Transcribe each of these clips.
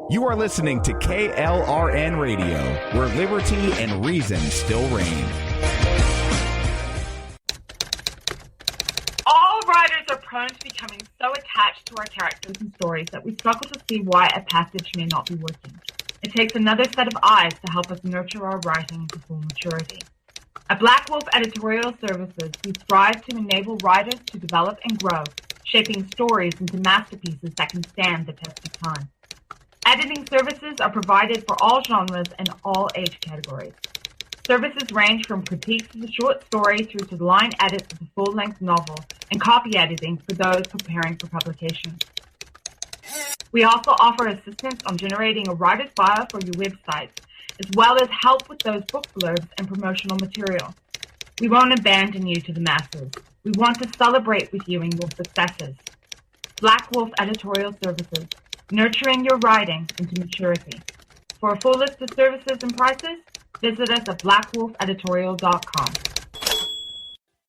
You are listening to KLRN Radio, where liberty and reason still reign. All writers are prone to becoming so attached to our characters and stories that we struggle to see why a passage may not be working. It takes another set of eyes to help us nurture our writing to full maturity. At Black Wolf Editorial Services, we strive to enable writers to develop and grow, shaping stories into masterpieces that can stand the test of time. Editing services are provided for all genres and all age categories. Services range from critiques of the short story through to the line edits of the full-length novel and copy editing for those preparing for publication. We also offer assistance on generating a writer's bio for your websites, as well as help with those book blurbs and promotional material. We won't abandon you to the masses. We want to celebrate with you in your successes. Black Wolf Editorial Services, nurturing your writing into maturity. For a full list of services and prices, visit us at blackwolfeditorial.com.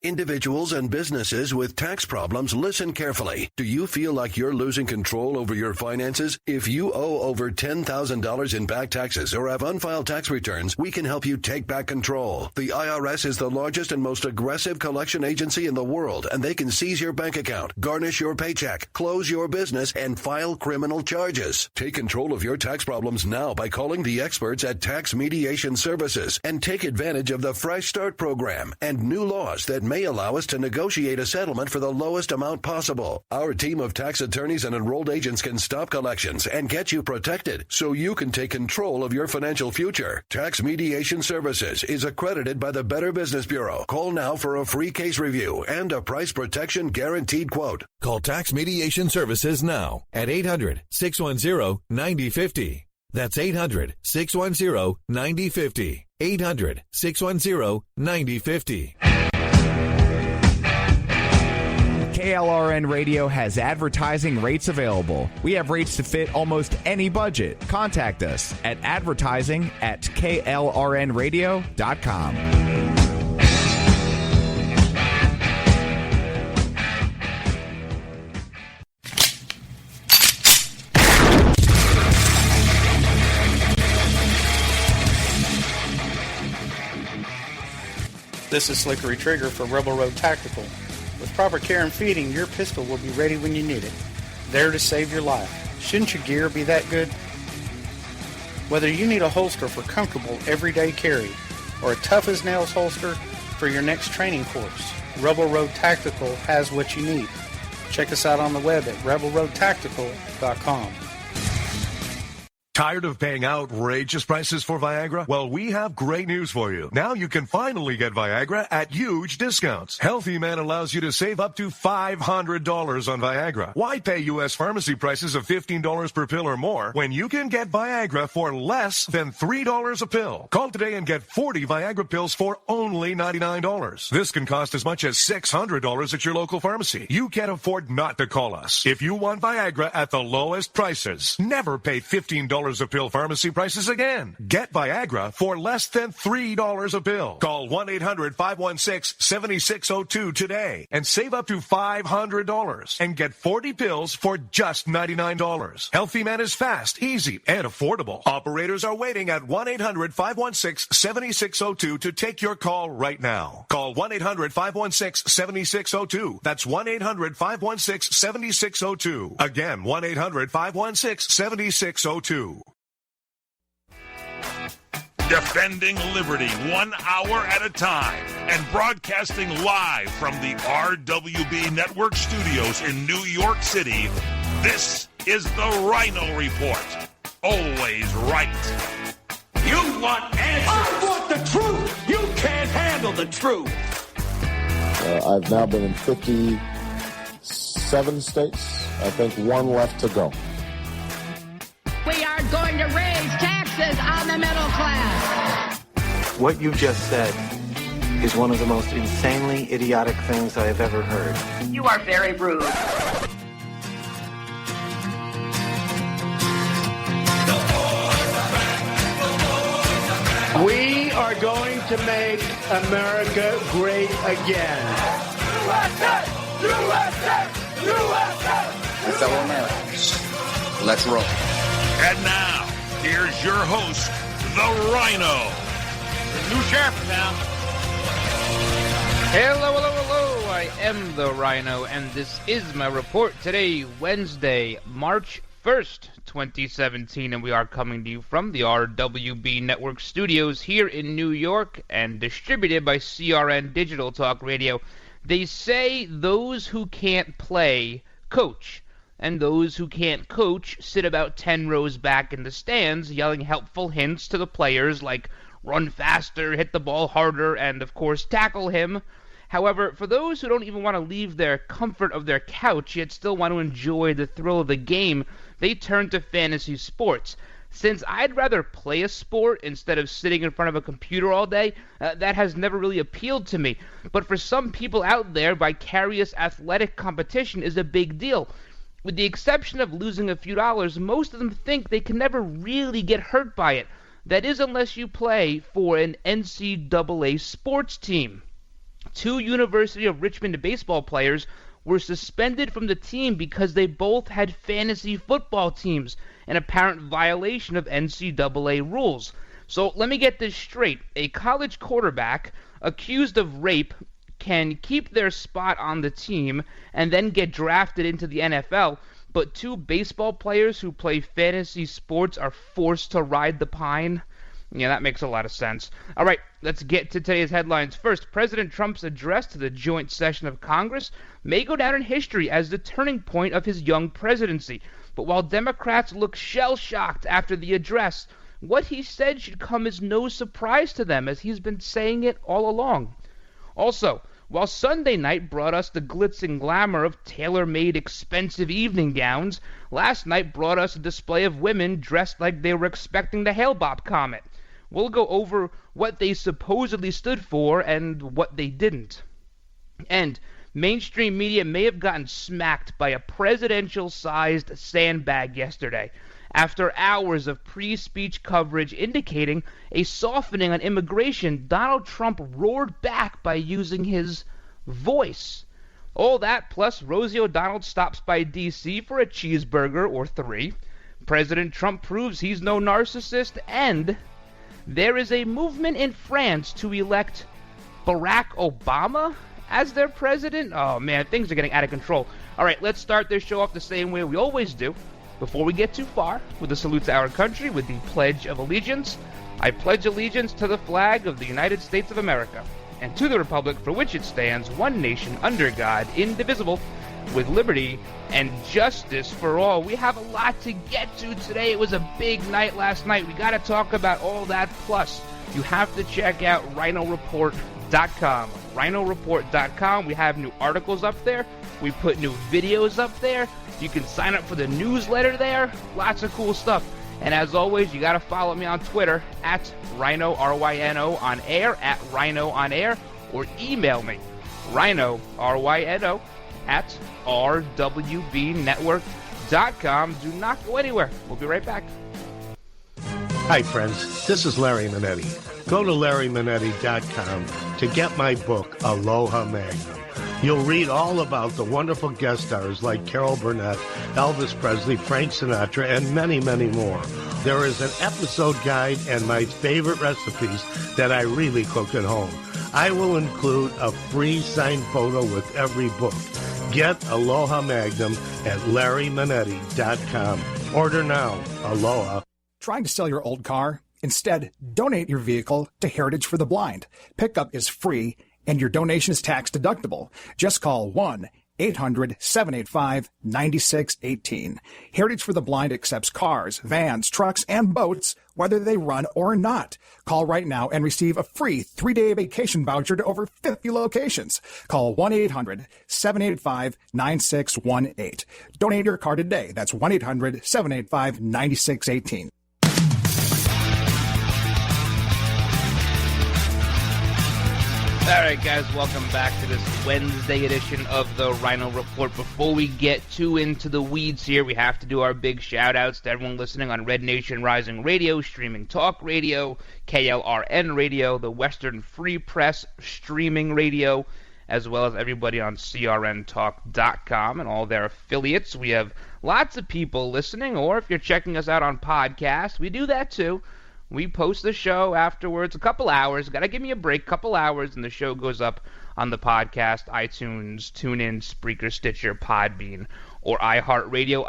Individuals and businesses with tax problems, listen carefully. Do you feel like you're losing control over your finances? If you owe over $10,000 in back taxes or have unfiled tax returns, we can help you take back control. The IRS is the largest and most aggressive collection agency in the world, and they can seize your bank account, garnish your paycheck, close your business, and file criminal charges. Take control of your tax problems now by calling the experts at Tax Mediation Services and take advantage of the Fresh Start program and new laws that may allow us to negotiate a settlement for the lowest amount possible. Our team of tax attorneys and enrolled agents can stop collections and get you protected so you can take control of your financial future. Tax Mediation Services is accredited by the Better Business Bureau. Call now for a free case review and a price protection guaranteed quote. Call Tax Mediation Services now at 800-610-9050. That's 800-610-9050. 800-610-9050. KLRN Radio has advertising rates available. We have rates to fit almost any budget. Contact us at advertising@klrnradio.com. This is Slickery Trigger for Rebel Road Tactical. With proper care and feeding, your pistol will be ready when you need it, there to save your life. Shouldn't your gear be that good? Whether you need a holster for comfortable everyday carry or a tough-as-nails holster for your next training course, Rebel Road Tactical has what you need. Check us out on the web at rebelroadtactical.com. Tired of paying outrageous prices for Viagra? Well, we have great news for you. Now you can finally get Viagra at huge discounts. Healthy Man allows you to save up to $500 on Viagra. Why pay U.S. pharmacy prices of $15 per pill or more when you can get Viagra for less than $3 a pill? Call today and get 40 Viagra pills for only $99. This can cost as much as $600 at your local pharmacy. You can't afford not to call us. If you want Viagra at the lowest prices, never pay $15 a pill pharmacy prices again. Get Viagra for less than $3 a pill. Call 1-800-516-7602 today and save up to $500 and get 40 pills for just $99. Healthy Man is fast, easy, and affordable. Operators are waiting at 1-800-516-7602 to take your call right now. Call 1-800-516-7602. That's 1-800-516-7602. Again, 1-800-516-7602. Defending liberty 1 hour at a time and broadcasting live from the RWB Network studios in New York City, this is the Ryno Report. Always right. You want answers. I want the truth. You can't handle the truth. I've now been in 57 states. I think one left to go. We are going to raise taxes on the middle class. What you just said is one of the most insanely idiotic things I have ever heard. You are very rude. We are going to make America great again. USA! USA! USA! Fellow Americans, let's roll. And now, here's your host, the Ryno. The new sheriff in town. Hello, hello, hello. I am the Ryno, and this is my report today, Wednesday, March 1st, 2017, and we are coming to you from the RWB Network studios here in New York and distributed by CRN Digital Talk Radio. They say those who can't play, coach, and those who can't coach sit about 10 rows back in the stands yelling helpful hints to the players like run faster, hit the ball harder, and, of course, tackle him. However, for those who don't even want to leave their comfort of their couch yet still want to enjoy the thrill of the game, they turn to fantasy sports. Since I'd rather play a sport instead of sitting in front of a computer all day, that has never really appealed to me. But for some people out there, vicarious athletic competition is a big deal. With the exception of losing a few dollars, most of them think they can never really get hurt by it. That is, unless you play for an NCAA sports team. 2 University of Richmond baseball players were suspended from the team because they both had fantasy football teams, an apparent violation of NCAA rules. So let me get this straight. A college quarterback accused of rape can keep their spot on the team and then get drafted into the NFL, but 2 baseball players who play fantasy sports are forced to ride the pine? Yeah, that makes a lot of sense. All right, let's get to today's headlines. First, President Trump's address to the joint session of Congress may go down in history as the turning point of his young presidency. But while Democrats look shell-shocked after the address, what he said should come as no surprise to them, as he's been saying it all along. Also, while Sunday night brought us the glitz and glamour of tailor-made expensive evening gowns, last night brought us a display of women dressed like they were expecting the Hale-Bopp comet. We'll go over what they supposedly stood for and what they didn't. And mainstream media may have gotten smacked by a presidential-sized sandbag yesterday, after hours of pre-speech coverage indicating a softening on immigration. Donald Trump roared back by using his voice. All that, plus Rosie O'Donnell stops by D.C. for a cheeseburger or 3. President Trump proves he's no narcissist, and there is a movement in France to elect Barack Obama as their president. Oh man, things are getting out of control. All right, let's start this show off the same way we always do. Before we get too far, with a salute to our country with the Pledge of Allegiance. I pledge allegiance to the flag of the United States of America and to the republic for which it stands, one nation under God, indivisible, with liberty and justice for all. We have a lot to get to today. It was a big night last night. We got to talk about all that. Plus, you have to check out RynoReport.com. RynoReport.com. We have new articles up there. We put new videos up there. You can sign up for the newsletter there. Lots of cool stuff. And as always, you got to follow me on Twitter at Ryno, R-Y-N-O, on air, at Ryno on air, or email me, Ryno, R-Y-N-O, at rwbnetwork.com. Do not go anywhere. We'll be right back. Hi, friends. This is Larry Manetti. Go to LarryManetti.com to get my book, Aloha Magnum. You'll read all about the wonderful guest stars like Carol Burnett, Elvis Presley, Frank Sinatra, and many, many more. There is an episode guide and my favorite recipes that I really cook at home. I will include a free signed photo with every book. Get Aloha Magnum at LarryManetti.com. Order now. Aloha. Trying to sell your old car? Instead, donate your vehicle to Heritage for the Blind. Pickup is free, and your donation is tax deductible. Just call 1-800-785-9618. Heritage for the Blind accepts cars, vans, trucks, and boats, whether they run or not. Call right now and receive a free 3-day vacation voucher to over 50 locations. Call 1-800-785-9618. Donate your car today. That's 1-800-785-9618. All right, guys, welcome back to this Wednesday edition of the Ryno Report. Before we get too into the weeds here, we have to do our big shout-outs to everyone listening on Red Nation Rising Radio, Streaming Talk Radio, KLRN Radio, the Western Free Press Streaming Radio, as well as everybody on CRNTalk.com and all their affiliates. We have lots of people listening, or if you're checking us out on podcast, we do that too. We post the show afterwards, a couple hours. Got to give me a break, couple hours, and the show goes up on the podcast, iTunes, TuneIn, Spreaker, Stitcher, Podbean, or iHeartRadio.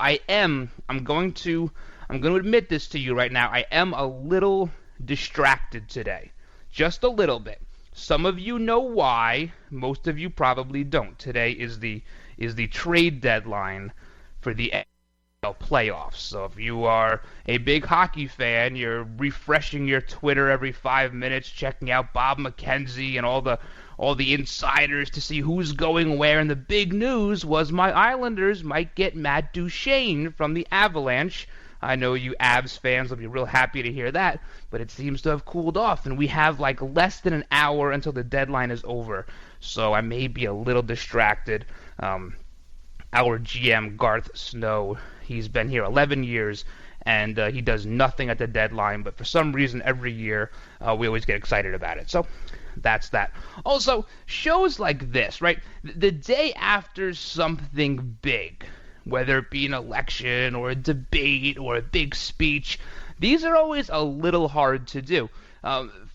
I'm going to admit this to you right now. I am a little distracted today. Just a little bit. Some of you know why. Most of you probably don't. Today is the trade deadline for the NFL playoffs. So if you are a big hockey fan, you're refreshing your Twitter every 5 minutes, checking out Bob McKenzie and all the insiders to see who's going where. And the big news was my Islanders might get Matt Duchene from the Avalanche. I know you Avs fans will be real happy to hear that, but it seems to have cooled off, and we have like less than an hour until the deadline is over, so I may be a little distracted. Our GM, Garth Snow, he's been here 11 years, and he does nothing at the deadline, but for some reason every year we always get excited about it. So that's that. Also, shows like this, right? The day after something big, whether it be an election or a debate or a big speech, these are always a little hard to do.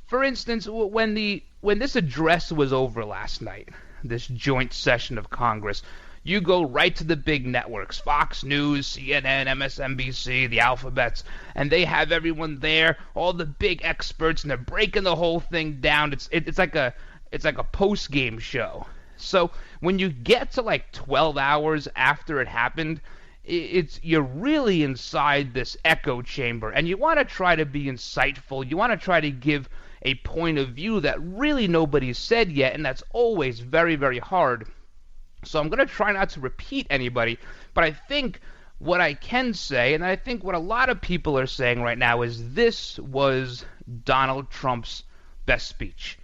For instance, when this address was over last night, this joint session of Congress, you go right to the big networks, Fox News, CNN, MSNBC, the alphabets, and they have everyone there, all the big experts, and they're breaking the whole thing down. It's like a post-game show. So when you get to like 12 hours after it happened, you're really inside this echo chamber, and you want to try to be insightful. You want to try to give a point of view that really nobody's said yet, and that's always very, very hard. So I'm going to try not to repeat anybody, but I think what I can say, and I think what a lot of people are saying right now, is this was Donald Trump's best speech.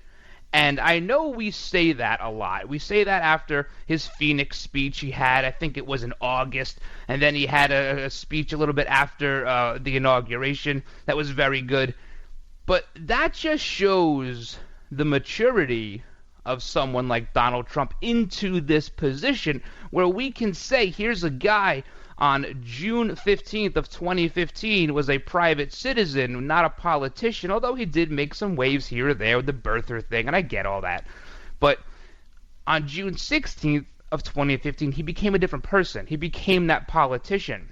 And I know we say that a lot. We say that after his Phoenix speech he had, I think it was in August, and then he had a speech a little bit after the inauguration that was very good. But that just shows the maturity of someone like Donald Trump into this position where we can say, here's a guy on June 15th of 2015 was a private citizen, not a politician, although he did make some waves here or there with the birther thing, and I get all that. But on June 16th of 2015, he became a different person. He became that politician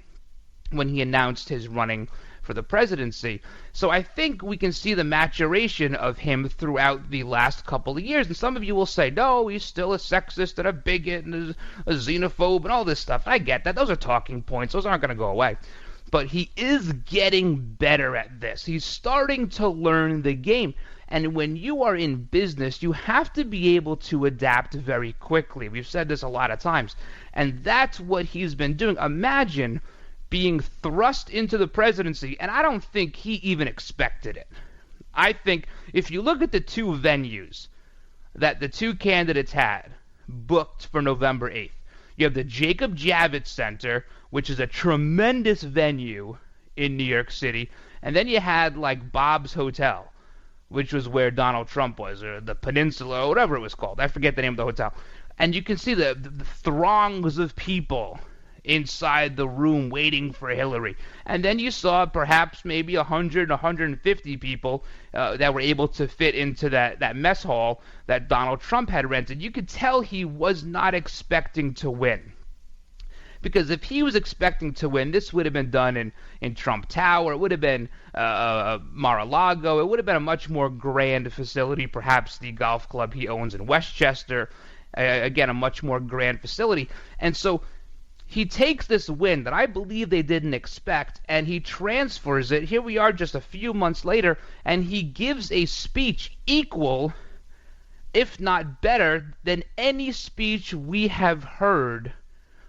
when he announced his running for the presidency. So I think we can see the maturation of him throughout the last couple of years. And some of you will say, no, he's still a sexist and a bigot and a xenophobe and all this stuff. I get that. Those are talking points. Those aren't going to go away. But he is getting better at this. He's starting to learn the game. And when you are in business, you have to be able to adapt very quickly. We've said this a lot of times. And that's what he's been doing. Imagine being thrust into the presidency, and I don't think he even expected it. I think if you look at the two venues that the two candidates had booked for November 8th, you have the Jacob Javits Center, which is a tremendous venue in New York City, and then you had like Bob's Hotel, which was where Donald Trump was, or the Peninsula, or whatever it was called. I forget the name of the hotel. And you can see the throngs of people inside the room waiting for Hillary. And then you saw perhaps maybe 100, 150 people that were able to fit into that mess hall that Donald Trump had rented. You could tell he was not expecting to win. Because if he was expecting to win, this would have been done in Trump Tower. It would have been Mar-a-Lago. It would have been a much more grand facility, perhaps the golf club he owns in Westchester. Again, a much more grand facility. And so he takes this win that I believe they didn't expect, and he transfers it. Here we are just a few months later, and he gives a speech equal, if not better, than any speech we have heard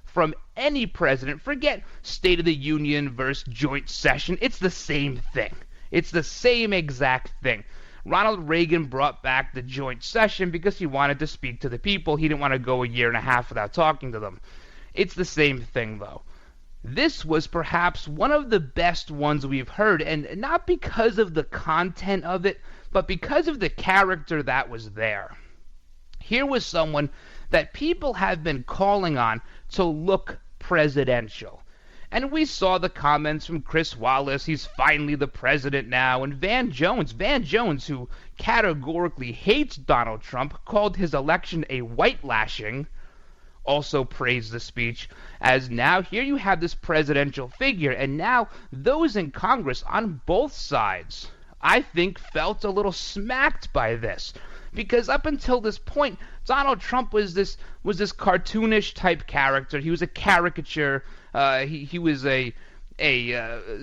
from any president. Forget State of the Union versus joint session. It's the same thing. It's the same exact thing. Ronald Reagan brought back the joint session because he wanted to speak to the people. He didn't want to go a year and a half without talking to them. It's the same thing, though. This was perhaps one of the best ones we've heard, and not because of the content of it, but because of the character that was there. Here was someone that people have been calling on to look presidential. And we saw the comments from Chris Wallace, he's finally the president now, and Van Jones, who categorically hates Donald Trump, called his election a white lashing, also praised the speech, as now here you have this presidential figure, and now those in Congress on both sides, I think, felt a little smacked by this. Because up until this point, Donald Trump was this cartoonish type character. He was a caricature. He was a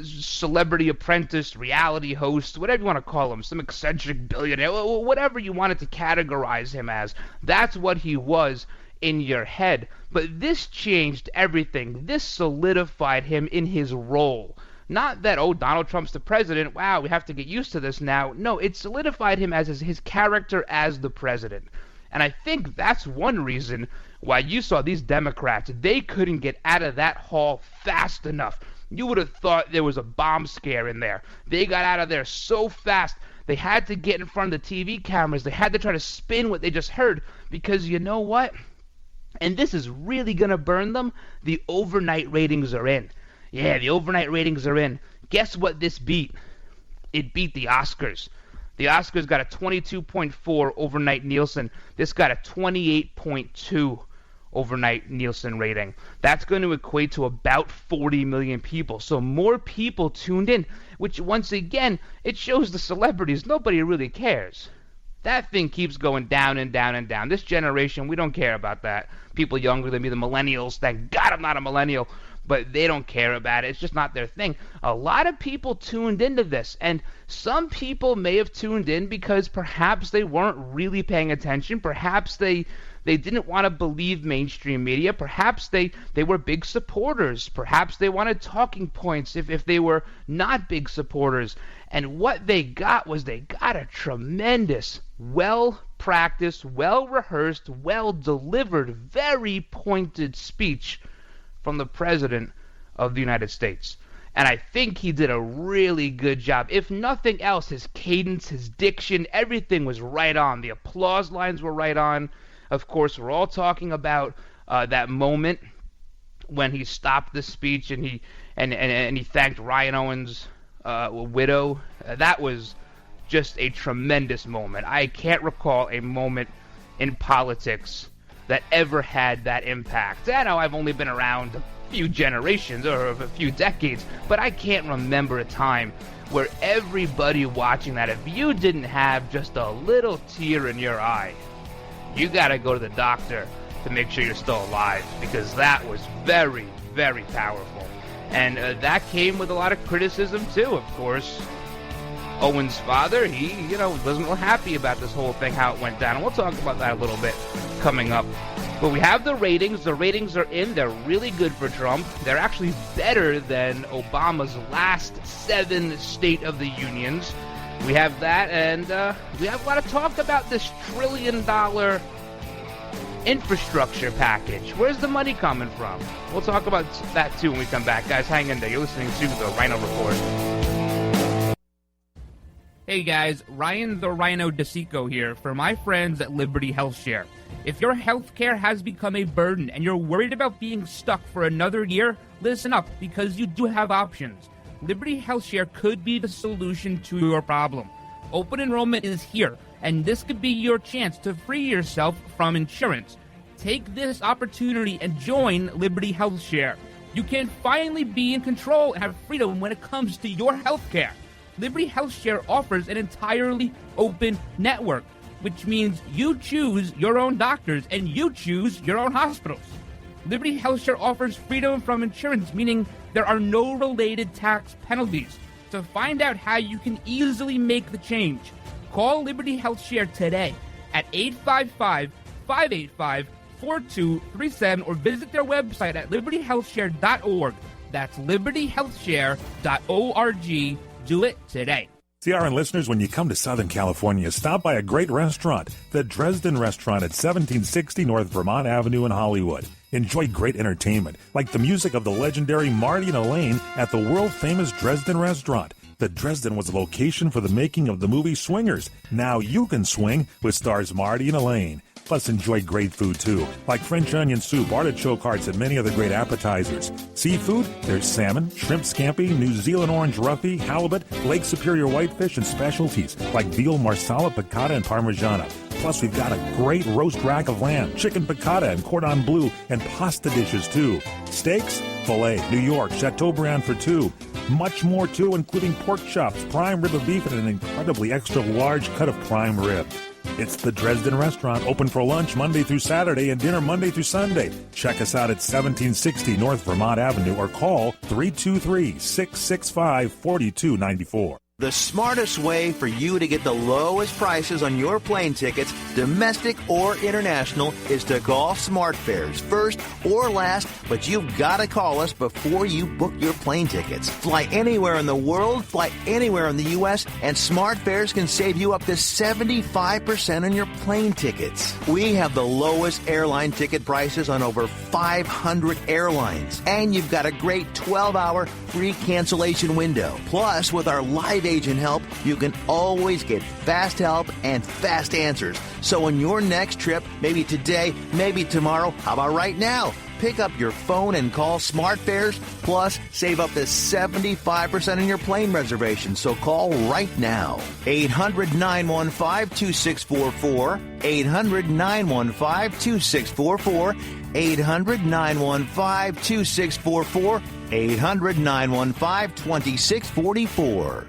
celebrity apprentice, reality host, whatever you want to call him, some eccentric billionaire, whatever you wanted to categorize him as. That's what he was in your head. But this changed everything. This solidified him in his role. Not that, oh, Donald Trump's the president, wow, we have to get used to this now. No, it solidified him as his character as the president. And I think that's one reason why you saw these Democrats, they couldn't get out of that hall fast enough. You would have thought there was a bomb scare in there. They got out of there so fast, they had to get in front of the TV cameras. They had to try to spin what they just heard, because you know what? And this is really going to burn them. The overnight ratings are in. Yeah, the overnight ratings are in. Guess what this beat? It beat the Oscars. The Oscars got a 22.4 overnight Nielsen. This got a 28.2 overnight Nielsen rating. That's going to equate to about 40 million people. So more people tuned in, which once again, it shows the celebrities. Nobody really cares. That thing keeps going down and down and down. This generation, we don't care about that. People younger than me, the millennials, thank God I'm not a millennial, but they don't care about it. It's just not their thing. A lot of people tuned into this, and some people may have tuned in because perhaps they weren't really paying attention. Perhaps they didn't want to believe mainstream media. Perhaps they were big supporters. Perhaps they wanted talking points if they were not big supporters. And what they got was they got a tremendous, well-practiced, well-rehearsed, well-delivered, very pointed speech from the President of the United States. And I think he did a really good job. If nothing else, his cadence, his diction, everything was right on. The applause lines were right on. Of course, we're all talking about that moment when he stopped the speech and he thanked Ryan Owens' widow. That was just a tremendous moment. I can't recall a moment in politics that ever had that impact. I know I've only been around a few generations or a few decades, but I can't remember a time where everybody watching that, if you didn't have just a little tear in your eye, you gotta go to the doctor to make sure you're still alive, because that was very, very powerful. And that came with a lot of criticism too, of course. Owen's father, he wasn't real happy about this whole thing, how it went down, and we'll talk about that a little bit coming up. But we have the ratings. The ratings are in. They're really good for Trump. They're actually better than Obama's last 7 State of the Unions. We have that, and we have a lot of talk about this $1 trillion infrastructure package. Where's the money coming from? We'll talk about that too when we come back. Guys, hang in there. You're listening to the Ryno Report. Hey guys, Ryan the Ryno DeSico here for my friends at Liberty HealthShare. If your healthcare has become a burden and you're worried about being stuck for another year, listen up, because you do have options. Liberty HealthShare could be the solution to your problem. Open enrollment is here, and this could be your chance to free yourself from insurance. Take this opportunity and join Liberty HealthShare. You can finally be in control and have freedom when it comes to your healthcare. Liberty HealthShare offers an entirely open network, which means you choose your own doctors and you choose your own hospitals. Liberty HealthShare offers freedom from insurance, meaning there are no related tax penalties. To find out how you can easily make the change, call Liberty HealthShare today at 855-585-4237 or visit their website at libertyhealthshare.org. That's libertyhealthshare.org. Do it today. CRN listeners, when you come to Southern California, stop by a great restaurant, the Dresden Restaurant at 1760 North Vermont Avenue in Hollywood. Enjoy great entertainment, like the music of the legendary Marty and Elaine at the world-famous Dresden Restaurant. The Dresden was the location for the making of the movie Swingers. Now you can swing with stars Marty and Elaine. Plus, enjoy great food, too, like French onion soup, artichoke hearts, and many other great appetizers. Seafood, there's salmon, shrimp scampi, New Zealand orange roughy, halibut, Lake Superior whitefish, and specialties like veal, marsala, piccata, and parmigiana. Plus, we've got a great roast rack of lamb, chicken piccata, and cordon bleu, and pasta dishes, too. Steaks, filet, New York, Chateaubriand for two. Much more, too, including pork chops, prime rib of beef, and an incredibly extra large cut of prime rib. It's the Dresden Restaurant, open for lunch Monday through Saturday and dinner Monday through Sunday. Check us out at 1760 North Vermont Avenue or call 323-665-4294. The smartest way for you to get the lowest prices on your plane tickets, domestic or international, is to call SmartFares first or last, but you've got to call us before you book your plane tickets. Fly anywhere in the world, fly anywhere in the U.S., and SmartFares can save you up to 75% on your plane tickets. We have the lowest airline ticket prices on over 500 airlines, and you've got a great 12-hour free cancellation window. Plus, with our live agent help, you can always get fast help and fast answers. So on your next trip, maybe today, maybe tomorrow, how about right now? Pick up your phone and call SmartFares, plus save up to 75% on your plane reservation. So call right now. 800-915-2644. 800-915-2644. 800-915-2644. 800-915-2644.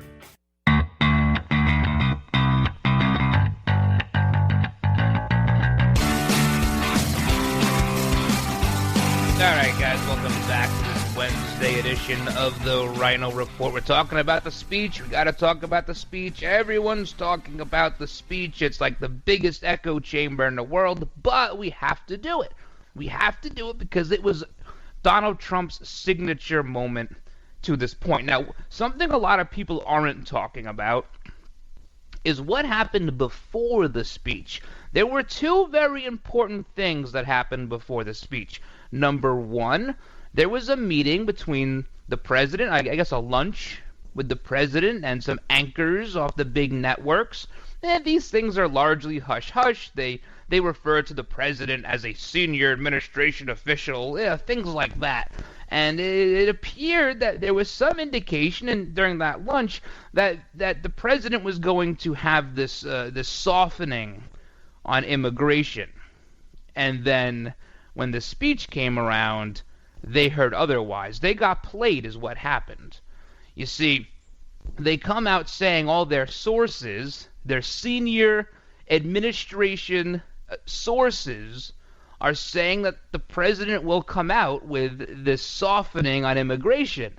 All right, guys, welcome back to this Wednesday edition of the Ryno Report. We're talking about the speech. We got to talk about the speech. Everyone's talking about the speech. It's like the biggest echo chamber in the world, but we have to do it. We have to do it because it was Donald Trump's signature moment to this point. Now, something a lot of people aren't talking about is what happened before the speech. There were two very important things that happened before the speech. Number one, there was a meeting between the president, I guess a lunch with the president and some anchors off the big networks. And these things are largely hush-hush. They refer to the president as a senior administration official, things like that. And it appeared that there was some indication during that lunch that the president was going to have this softening on immigration. And then when the speech came around, they heard otherwise. They got played is what happened. You see, they come out saying all their sources, their senior administration sources, are saying that the president will come out with this softening on immigration.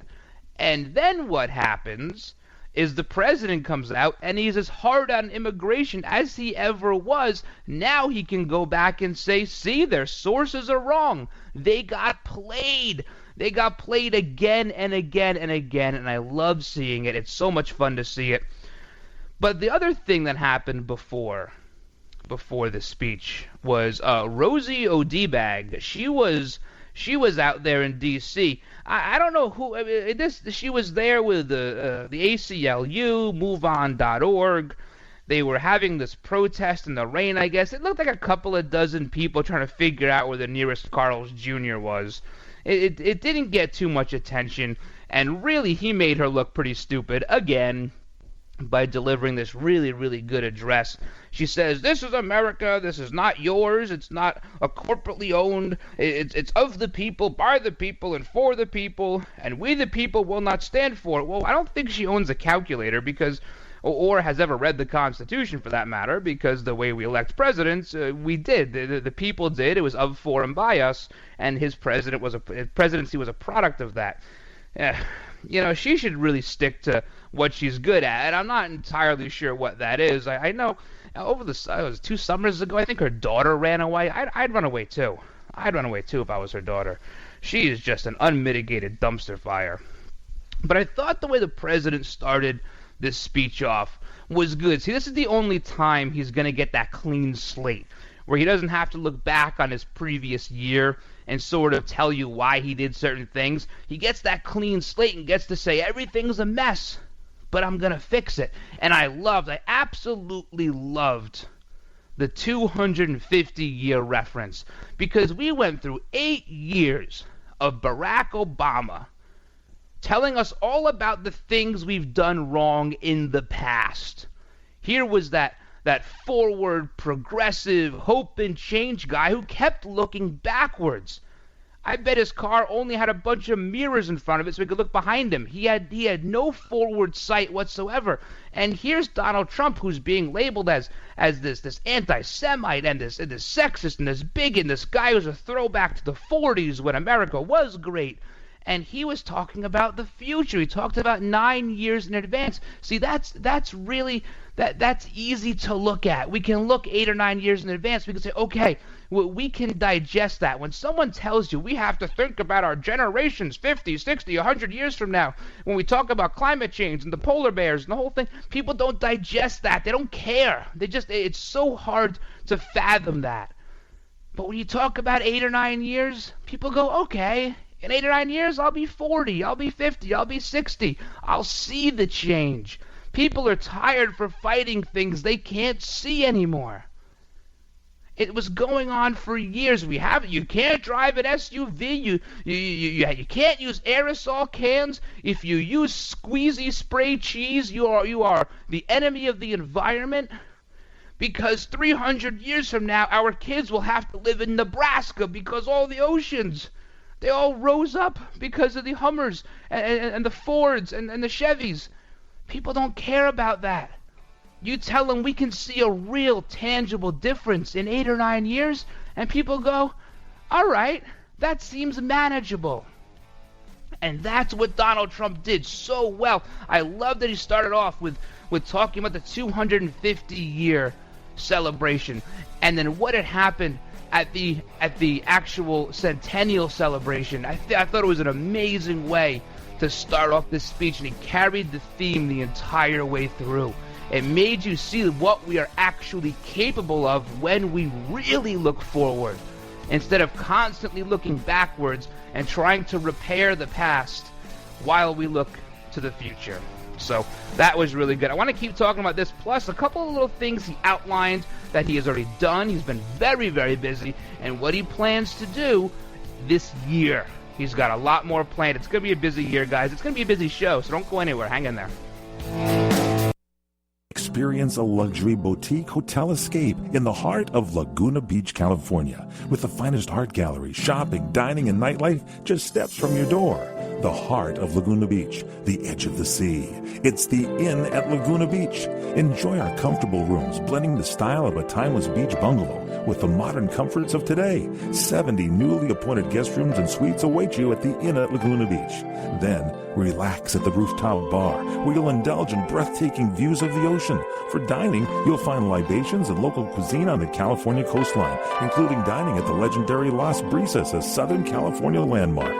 And then what happens is the president comes out and he's as hard on immigration as he ever was. Now he can go back and say, see, their sources are wrong. They got played. They got played again and again and again, and I love seeing it. It's so much fun to see it. But the other thing that happened before the speech was Rosie O'Dbag. She was out there in D.C. I don't know who. She was there with the ACLU, MoveOn.org. They were having this protest in the rain, I guess. It looked like a couple of dozen people trying to figure out where the nearest Carl's Jr. was. It didn't get too much attention, and really he made her look pretty stupid again by delivering this really, really good address. She says, this is America, this is not yours, it's not a corporately owned, it's of the people, by the people, and for the people, and we the people will not stand for it. Well, I don't think she owns a calculator because, or has ever read the Constitution for that matter, because the way we elect presidents, we did. The people did. It was of, for, and by us, and his presidency was a product of that. She should really stick to what she's good at, and I'm not entirely sure what that is. I know over it was 2 summers ago, I think her daughter ran away. I'd run away too. I'd run away too if I was her daughter. She is just an unmitigated dumpster fire. But I thought the way the president started this speech off was good. See, this is the only time he's going to get that clean slate, where he doesn't have to look back on his previous year and sort of tell you why he did certain things. He gets that clean slate and gets to say, everything's a mess, but I'm going to fix it. And I absolutely loved the 250-year reference, because we went through 8 years of Barack Obama telling us all about the things we've done wrong in the past. Here was that forward, progressive, hope and change guy who kept looking backwards. I bet his car only had a bunch of mirrors in front of it so he could look behind him. He had no forward sight whatsoever. And here's Donald Trump, who's being labeled as this anti-Semite and this sexist and this bigot and this guy who's a throwback to the 40s when America was great. And he was talking about the future. He talked about 9 years in advance. See, that's really that's easy to look at. We can look 8 or 9 years in advance. We can say, okay, we can digest that. When someone tells you we have to think about our generations 50, 60, 100 years from now, when we talk about climate change and the polar bears and the whole thing, people don't digest that. They don't care. It's so hard to fathom that. But when you talk about 8 or 9 years, people go, okay, in 8 or 9 years, I'll be 40, I'll be 50, I'll be 60. I'll see the change. People are tired for fighting things they can't see anymore. It was going on for years. You can't drive an SUV. You can't use aerosol cans. If you use squeezy spray cheese, you are the enemy of the environment. Because 300 years from now, our kids will have to live in Nebraska because all the oceans, they all rose up because of the Hummers and the Fords and the Chevys. People don't care about that. You tell them we can see a real tangible difference in 8 or 9 years, and people go, all right, that seems manageable. And that's what Donald Trump did so well. I love that he started off with talking about the 250-year celebration, and then what had happened at the actual centennial celebration. I thought it was an amazing way to start off this speech, and he carried the theme the entire way through. It made you see what we are actually capable of when we really look forward, instead of constantly looking backwards and trying to repair the past while we look to the future. So that was really good. I want to keep talking about this, plus a couple of little things he outlined that he has already done. He's been very, very busy, and what he plans to do this year. He's got a lot more planned. It's going to be a busy year, guys. It's going to be a busy show, so don't go anywhere. Hang in there. Experience a luxury boutique hotel escape in the heart of Laguna Beach, California, with the finest art gallery, shopping, dining, and nightlife just steps from your door. The heart of Laguna Beach, the edge of the sea. It's the Inn at Laguna Beach. Enjoy our comfortable rooms, blending the style of a timeless beach bungalow with the modern comforts of today. 70 newly appointed guest rooms and suites await you at the Inn at Laguna Beach. Then, relax at the rooftop bar, where you'll indulge in breathtaking views of the ocean. For dining, you'll find libations and local cuisine on the California coastline, including dining at the legendary Las Brisas, a Southern California landmark.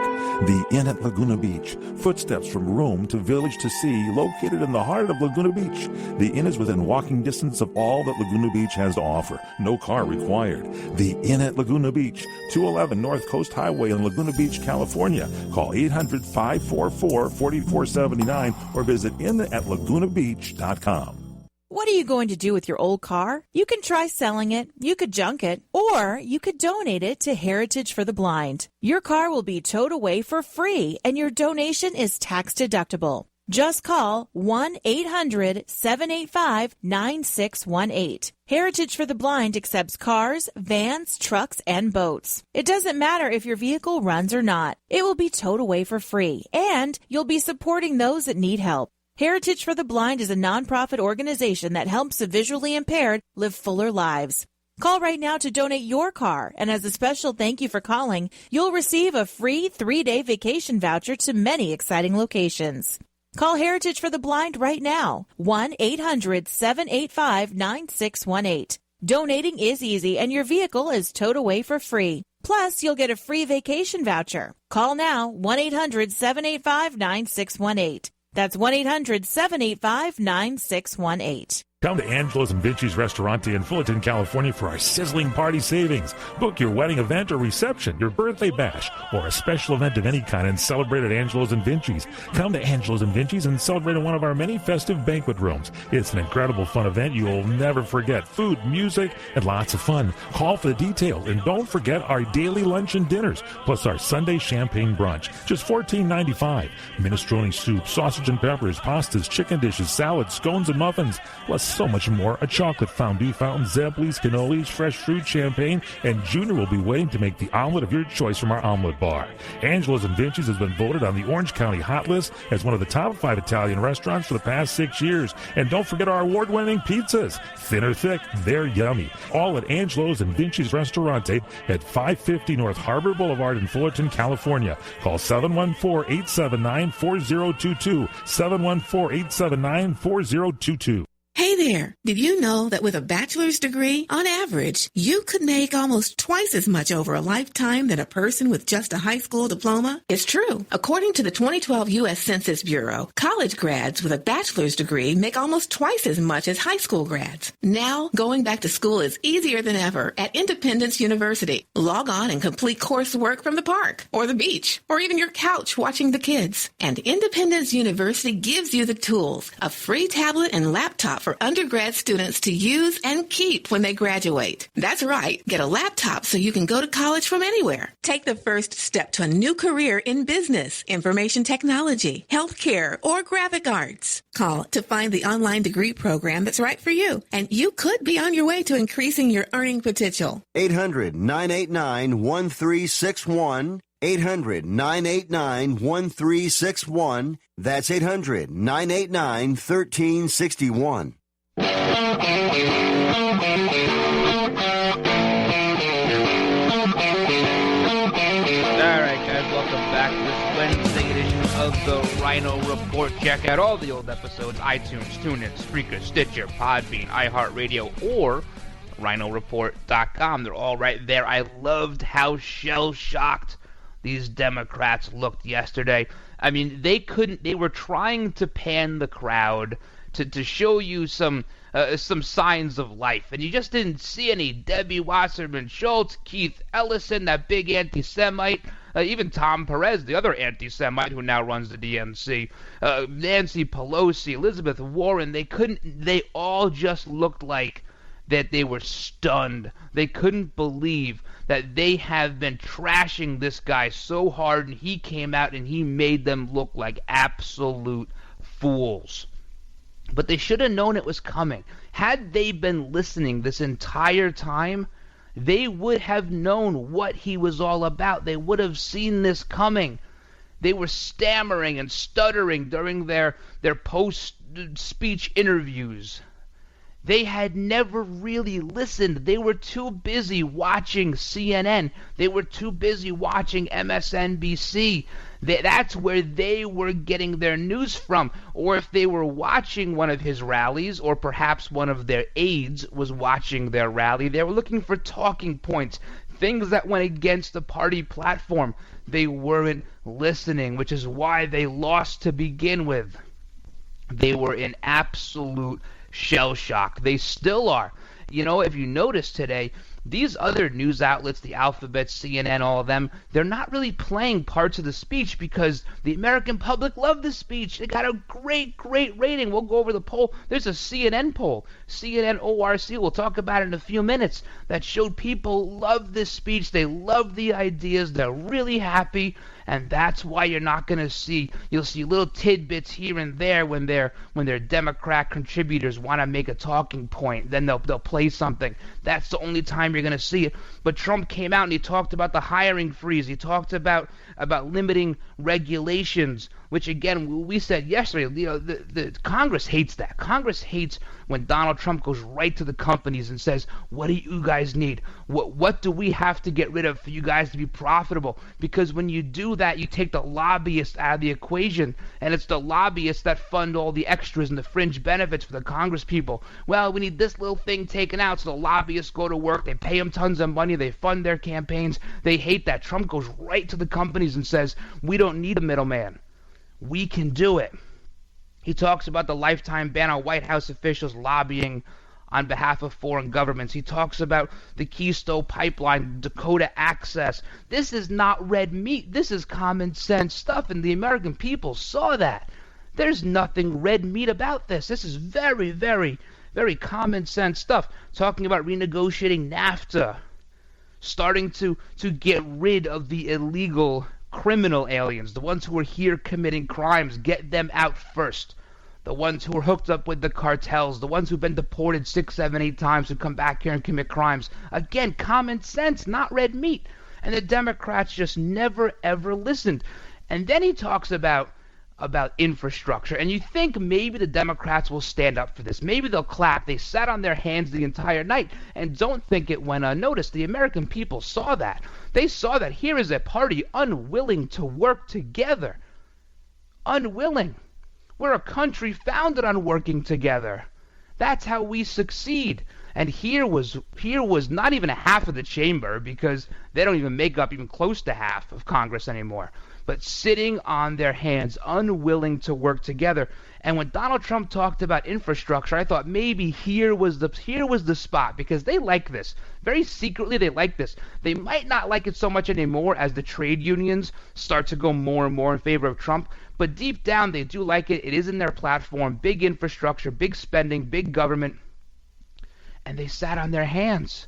The Inn at Laguna Beach, footsteps from room to village to sea, located in the heart of Laguna Beach. The Inn is within walking distance of all that Laguna Beach has to offer. No car required. The Inn at Laguna Beach, 211 North Coast Highway in Laguna Beach, California. Call 800-544-4479 or visit innatlagunabeach.com. What are you going to do with your old car? You can try selling it, you could junk it, or you could donate it to Heritage for the Blind. Your car will be towed away for free, and your donation is tax deductible. Just call 1-800-785-9618. Heritage for the Blind accepts cars, vans, trucks, and boats. It doesn't matter if your vehicle runs or not. It will be towed away for free, and you'll be supporting those that need help. Heritage for the Blind is a nonprofit organization that helps the visually impaired live fuller lives. Call right now to donate your car, and as a special thank you for calling, you'll receive a free 3-day vacation voucher to many exciting locations. Call Heritage for the Blind right now, 1-800-785-9618. Donating is easy, and your vehicle is towed away for free. Plus, you'll get a free vacation voucher. Call now, 1-800-785-9618. That's 1-800-785-9618. Come to Angelo's and Vinci's Restaurante in Fullerton, California for our sizzling party savings. Book your wedding event or reception, your birthday bash, or a special event of any kind and celebrate at Angelo's and Vinci's. Come to Angelo's and Vinci's and celebrate in one of our many festive banquet rooms. It's an incredible fun event you will never forget. Food, music, and lots of fun. Call for the details, and don't forget our daily lunch and dinners, plus our Sunday champagne brunch. Just $14.95. Minestrone soup, sausage and peppers, pastas, chicken dishes, salads, scones, and muffins. Plus so much more. A chocolate fondue fountain, Zebblies, cannolis, fresh fruit, champagne, and Junior will be waiting to make the omelet of your choice from our omelet bar. Angelo's and Vinci's has been voted on the Orange County Hot List as one of the top 5 Italian restaurants for the past 6 years. And don't forget our award-winning pizzas. Thin or thick, they're yummy. All at Angelo's and Vinci's Restaurante at 550 North Harbor Boulevard in Fullerton, California. Call 714-879-4022. 714-879-4022. Hey there, did you know that with a bachelor's degree, on average, you could make almost twice as much over a lifetime than a person with just a high school diploma? It's true. According to the 2012 U.S. Census Bureau, college grads with a bachelor's degree make almost twice as much as high school grads. Now, going back to school is easier than ever at Independence University. Log on and complete coursework from the park, or the beach, or even your couch watching the kids. And Independence University gives you the tools, a free tablet and laptop for undergrad students to use and keep when they graduate. That's right. Get a laptop so you can go to college from anywhere. Take the first step to a new career in business, information technology, healthcare, or graphic arts. Call to find the online degree program that's right for you, and you could be on your way to increasing your earning potential. 800-989-1361. 800-989-1361. That's 800-989-1361. All right, guys, welcome back to this Wednesday edition of the Ryno Report. Check out all the old episodes, iTunes, TuneIn, Spreaker, Stitcher, Podbean, iHeartRadio, or RynoReport.com. They're all right there. I loved how shell-shocked these Democrats looked yesterday. I mean, they were trying to pan the crowd to show you some signs of life, and you just didn't see any. Debbie Wasserman Schultz, Keith Ellison, that big anti-Semite, even Tom Perez, the other anti-Semite who now runs the DNC, Nancy Pelosi, Elizabeth Warren. They all just looked like that they were stunned. They couldn't believe that they have been trashing this guy so hard, and he came out and he made them look like absolute fools. But they should have known it was coming. Had they been listening this entire time, they would have known what he was all about. They would have seen this coming. They were stammering and stuttering during their post-speech interviews. They had never really listened. They were too busy watching CNN. They were too busy watching MSNBC. That's where they were getting their news from. Or if they were watching one of his rallies, or perhaps one of their aides was watching their rally, they were looking for talking points, things that went against the party platform. They weren't listening, which is why they lost to begin with. They were in absolute shell shock. They still are. You know, if you notice today, these other news outlets, the Alphabet, CNN, all of them, they're not really playing parts of the speech because the American public loved the speech. It got a great rating. We'll go over the poll. There's a CNN poll, CNN ORC, we'll talk about it in a few minutes, that showed people love this speech. They love the ideas. They're really happy. And that's why you're not going to see, you'll see little tidbits here and there when their Democrat contributors want to make a talking point. Then they'll play something. That's the only time you're going to see it. But Trump came out and he talked about the hiring freeze. He talked about limiting regulations, which again, we said yesterday, you know, the Congress hates that. Congress hates when Donald Trump goes right to the companies and says, what do you guys need? What do we have to get rid of for you guys to be profitable? Because when you do that, you take the lobbyists out of the equation, and it's the lobbyists that fund all the extras and the fringe benefits for the Congress people. Well, we need this little thing taken out, so the lobbyists go to work, they pay them tons of money, they fund their campaigns. They hate that. Trump goes right to the companies and says, we don't need a middleman. We can do it. He talks about the lifetime ban on White House officials lobbying on behalf of foreign governments. He talks about the Keystone Pipeline, Dakota Access. This is not red meat. This is common sense stuff, and the American people saw that. There's nothing red meat about this. This is very, very, very common sense stuff. Talking about renegotiating NAFTA, starting to get rid of the illegal criminal aliens, the ones who are here committing crimes, get them out first. The ones who are hooked up with the cartels, the ones who've been deported 6, 7, 8 times, who come back here and commit crimes. Again, common sense, not red meat. And the Democrats just never, ever listened. And then he talks about infrastructure. And you think maybe the Democrats will stand up for this. Maybe they'll clap. They sat on their hands the entire night. And don't think it went unnoticed. The American people saw that. They saw that here is a party unwilling to work together. Unwilling. We're a country founded on working together. That's how we succeed. And here was not even a half of the chamber, because they don't even make up even close to half of Congress anymore, but sitting on their hands, unwilling to work together. And when Donald Trump talked about infrastructure, I thought maybe here was the spot, because they like this. Very secretly, they like this. They might not like it so much anymore as the trade unions start to go more and more in favor of Trump, but deep down they do like it. It is in their platform. Big infrastructure, big spending, big government. And they sat on their hands.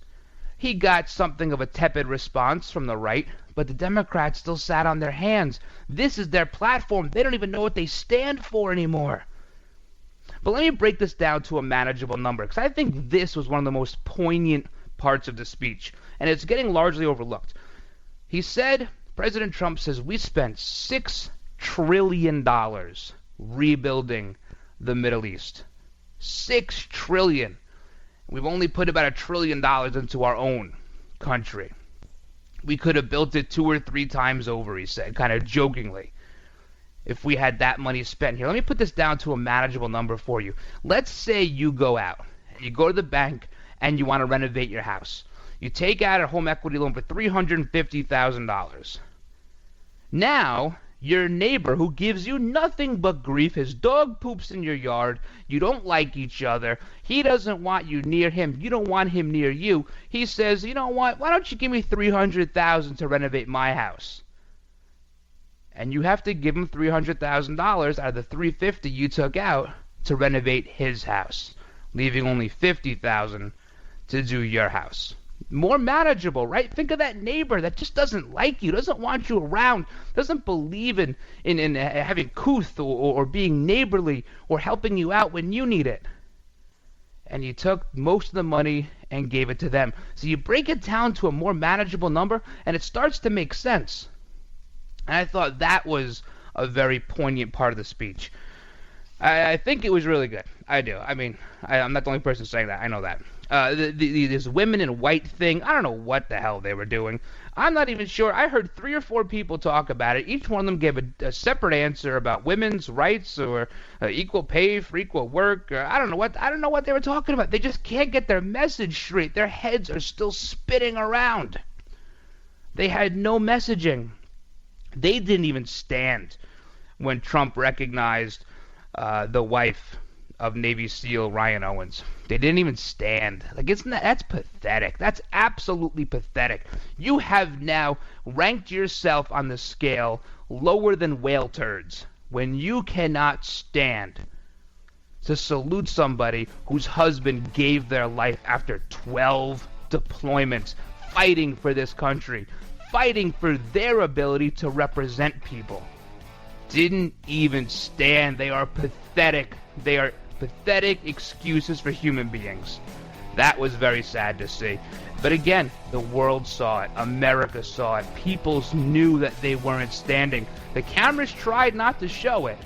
He got something of a tepid response from the right, but the Democrats still sat on their hands. This is their platform. They don't even know what they stand for anymore. But let me break this down to a manageable number, because I think this was one of the most poignant parts of the speech, and it's getting largely overlooked. He said, President Trump says, we spent $6 trillion rebuilding the Middle East. $6 trillion. We've only put about $1 trillion into our own country. We could have built it 2 or 3 times over, he said, kind of jokingly, if we had that money spent here. Let me put this down to a manageable number for you. Let's say you go out, you go to the bank, and you want to renovate your house. You take out a home equity loan for $350,000. Now, your neighbor, who gives you nothing but grief, his dog poops in your yard, you don't like each other, he doesn't want you near him, you don't want him near you, he says, you know what, why don't you give me $300,000 to renovate my house? And you have to give him $300,000 out of the $350,000 you took out to renovate his house, leaving only $50,000 to do your house. More manageable, right? Think of that neighbor that just doesn't like you, doesn't want you around, doesn't believe in having couth or being neighborly or helping you out when you need it. And you took most of the money and gave it to them. So you break it down to a more manageable number, and it starts to make sense. And I thought that was a very poignant part of the speech. I think it was really good. I do. I mean, I'm not the only person saying that. I know that. This women in white thing, I don't know what the hell they were doing. I'm not even sure. I heard 3 or 4 people talk about it. Each one of them gave a separate answer about women's rights or equal pay for equal work. I don't know what they were talking about. They just can't get their message straight. Their heads are still spinning around. They had no messaging. They didn't even stand when Trump recognized the wife of Navy SEAL Ryan Owens. They didn't even stand. Like, that's pathetic. That's absolutely pathetic. You have now ranked yourself on the scale lower than whale turds when you cannot stand to salute somebody whose husband gave their life after 12 deployments, fighting for this country, fighting for their ability to represent people. Didn't even stand. They are pathetic. They are pathetic excuses for human beings. That was very sad to see. But again, the world saw it. America saw it. People knew that they weren't standing. The cameras tried not to show it,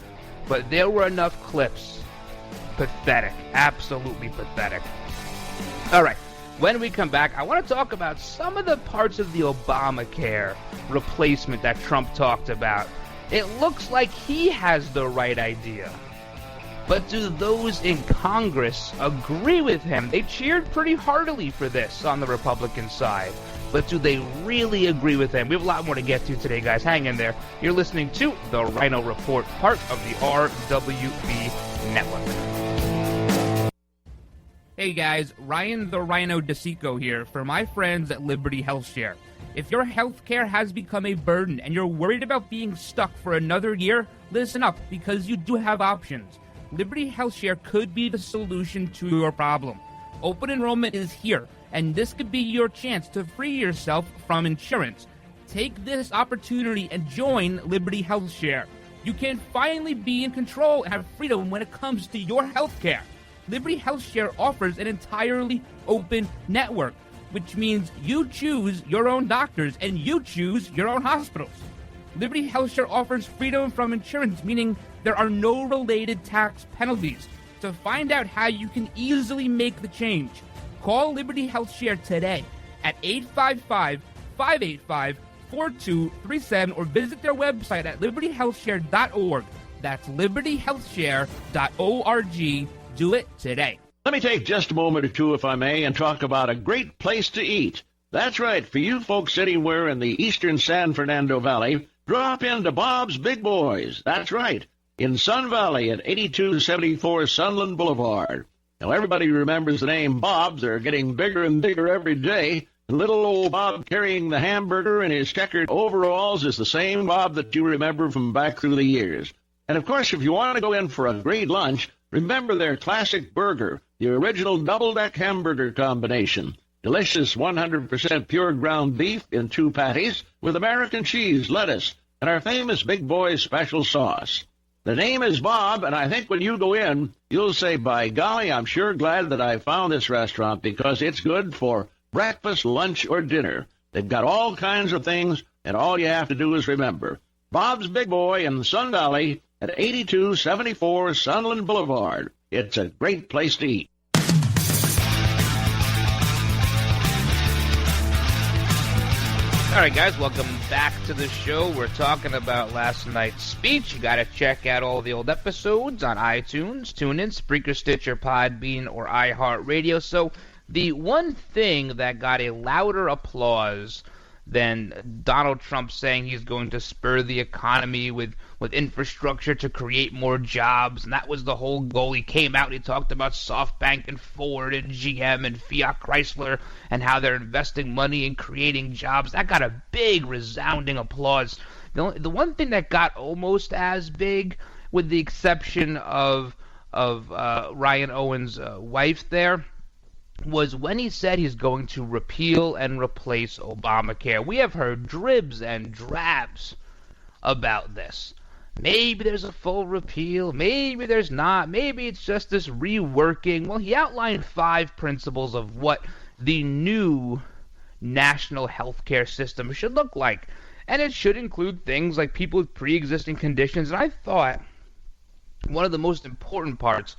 but there were enough clips. Pathetic. Absolutely pathetic. All right. When we come back, I want to talk about some of the parts of the Obamacare replacement that Trump talked about. It looks like he has the right idea. But do those in Congress agree with him? They cheered pretty heartily for this on the Republican side. But do they really agree with him? We have a lot more to get to today, guys. Hang in there. You're listening to the Ryno Report, part of the RWB Network. Hey guys, Ryan the Ryno DeSico here for my friends at Liberty HealthShare. If your healthcare has become a burden and you're worried about being stuck for another year, listen up, because you do have options. Liberty HealthShare could be the solution to your problem. Open enrollment is here, and this could be your chance to free yourself from insurance. Take this opportunity and join Liberty HealthShare. You can finally be in control and have freedom when it comes to your healthcare. Liberty HealthShare offers an entirely open network, which means you choose your own doctors and you choose your own hospitals. Liberty HealthShare offers freedom from insurance, meaning there are no related tax penalties. To find out how you can easily make the change, call Liberty HealthShare today at 855-585-4237 or visit their website at libertyhealthshare.org. That's libertyhealthshare.org. Do it today. Let me take just a moment or two, if I may, and talk about a great place to eat. That's right. For you folks anywhere in the eastern San Fernando Valley, drop into Bob's Big Boys. That's right. In Sun Valley at 8274 Sunland Boulevard. Now, everybody remembers the name Bob. They're getting bigger and bigger every day. And little old Bob carrying the hamburger in his checkered overalls is the same Bob that you remember from back through the years. And, of course, if you want to go in for a great lunch, remember their classic burger, the original double-deck hamburger combination. Delicious 100% pure ground beef in 2 patties with American cheese, lettuce, and our famous Big Boy special sauce. The name is Bob, and I think when you go in, you'll say, by golly, I'm sure glad that I found this restaurant because it's good for breakfast, lunch, or dinner. They've got all kinds of things, and all you have to do is remember. Bob's Big Boy in Sun Valley at 8274 Sunland Boulevard. It's a great place to eat. All right, guys, welcome back to the show. We're talking about last night's speech. You got to check out all the old episodes on iTunes, TuneIn, Spreaker, Stitcher, Podbean, or iHeartRadio. So the one thing that got a louder applause than Donald Trump saying he's going to spur the economy with infrastructure to create more jobs, and that was the whole goal. He came out and he talked about SoftBank and Ford and GM and Fiat Chrysler and how they're investing money in creating jobs. That got a big, resounding applause. The one thing that got almost as big, with the exception of Ryan Owens' wife there, was when he said he's going to repeal and replace Obamacare. We have heard dribs and drabs about this. Maybe there's a full repeal, maybe there's not, maybe it's just this reworking. Well, he outlined 5 principles of what the new national health care system should look like. And it should include things like people with pre-existing conditions. And I thought one of the most important parts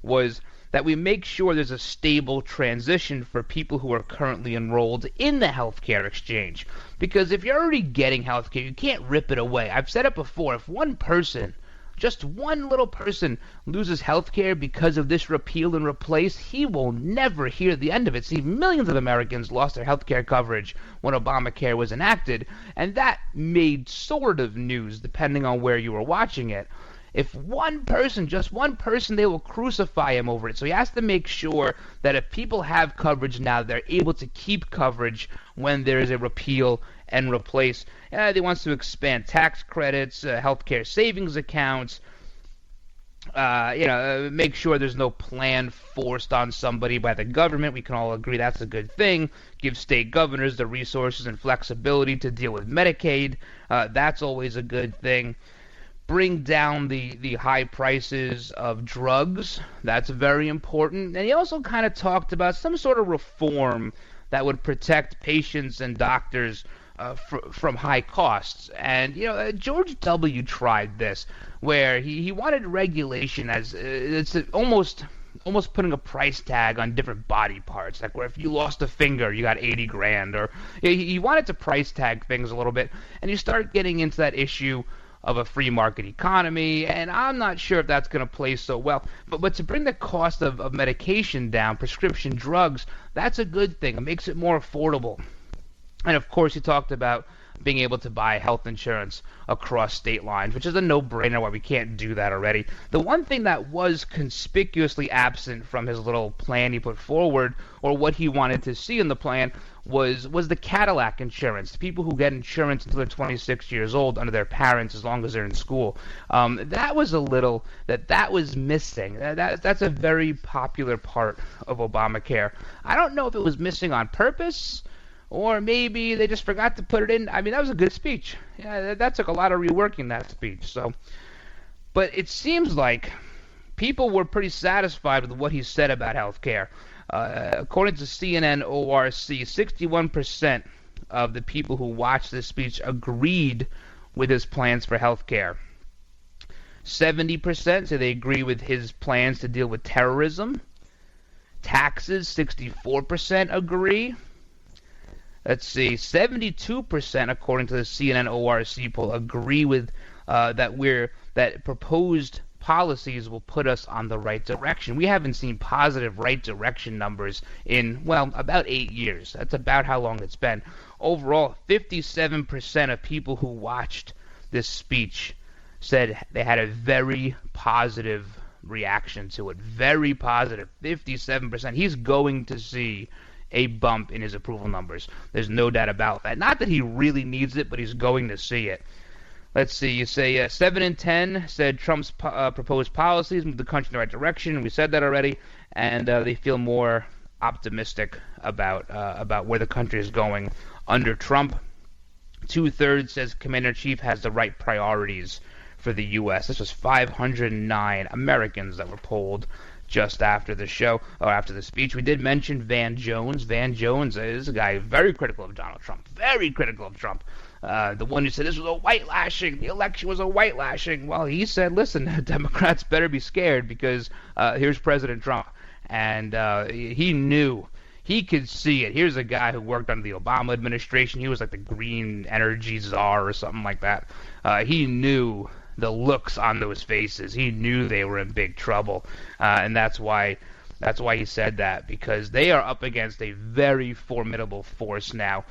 was that we make sure there's a stable transition for people who are currently enrolled in the healthcare exchange. Because if you're already getting healthcare, you can't rip it away. I've said it before, if one person, just one little person, loses healthcare because of this repeal and replace, he will never hear the end of it. See, millions of Americans lost their healthcare coverage when Obamacare was enacted, and that made sort of news depending on where you were watching it. If one person, just one person, they will crucify him over it. So he has to make sure that if people have coverage now, they're able to keep coverage when there is a repeal and replace. He wants to expand tax credits, healthcare savings accounts, make sure there's no plan forced on somebody by the government. We can all agree that's a good thing. Give state governors the resources and flexibility to deal with Medicaid. That's always a good thing. Bring down the high prices of drugs. That's very important. And he also kind of talked about some sort of reform that would protect patients and doctors from high costs. And, George W. tried this, where he wanted regulation as it's almost putting a price tag on different body parts, like where if you lost a finger, you got $80,000, or he wanted to price tag things a little bit. And you start getting into that issue of a free market economy, and I'm not sure if that's going to play so well. But to bring the cost of medication down, prescription drugs, that's a good thing. It makes it more affordable. And of course, he talked about being able to buy health insurance across state lines, which is a no-brainer why we can't do that already. The one thing that was conspicuously absent from his little plan he put forward, or what he wanted to see in the plan, was the Cadillac insurance. People who get insurance until they're 26 years old under their parents as long as they're in school. That was a little that was missing. That's a very popular part of Obamacare. I don't know if it was missing on purpose, or maybe they just forgot to put it in. I mean, that was a good speech. Yeah, that took a lot of reworking, that speech. So, but it seems like people were pretty satisfied with what he said about health care. According to CNN ORC, 61% of the people who watched this speech agreed with his plans for health care. 70% say they agree with his plans to deal with terrorism. Taxes, 64% agree. Let's see, 72%, according to the CNN ORC poll, agree with that proposed policies will put us on the right direction. We haven't seen positive right direction numbers in, well, about 8 years. That's about how long it's been. Overall, 57% of people who watched this speech said they had a very positive reaction to it. Very positive. 57%. He's going to see a bump in his approval numbers. There's no doubt about that. Not that he really needs it, but he's going to see it. Let's see, you say 7 in 10 said Trump's proposed policies move the country in the right direction. We said that already. And they feel more optimistic about where the country is going under Trump. 2/3 says Commander-in-Chief has the right priorities for the U.S. This was 509 Americans that were polled just after the show, or after the speech. We did mention Van Jones. Van Jones is a guy very critical of Donald Trump. Very critical of Trump. The one who said this was a white lashing, the election was a white lashing. Well, he said, listen, Democrats better be scared because here's President Trump. And he knew. He could see it. Here's a guy who worked under the Obama administration. He was like the green energy czar or something like that. He knew the looks on those faces. He knew they were in big trouble, and that's why he said that, because they are up against a very formidable force now.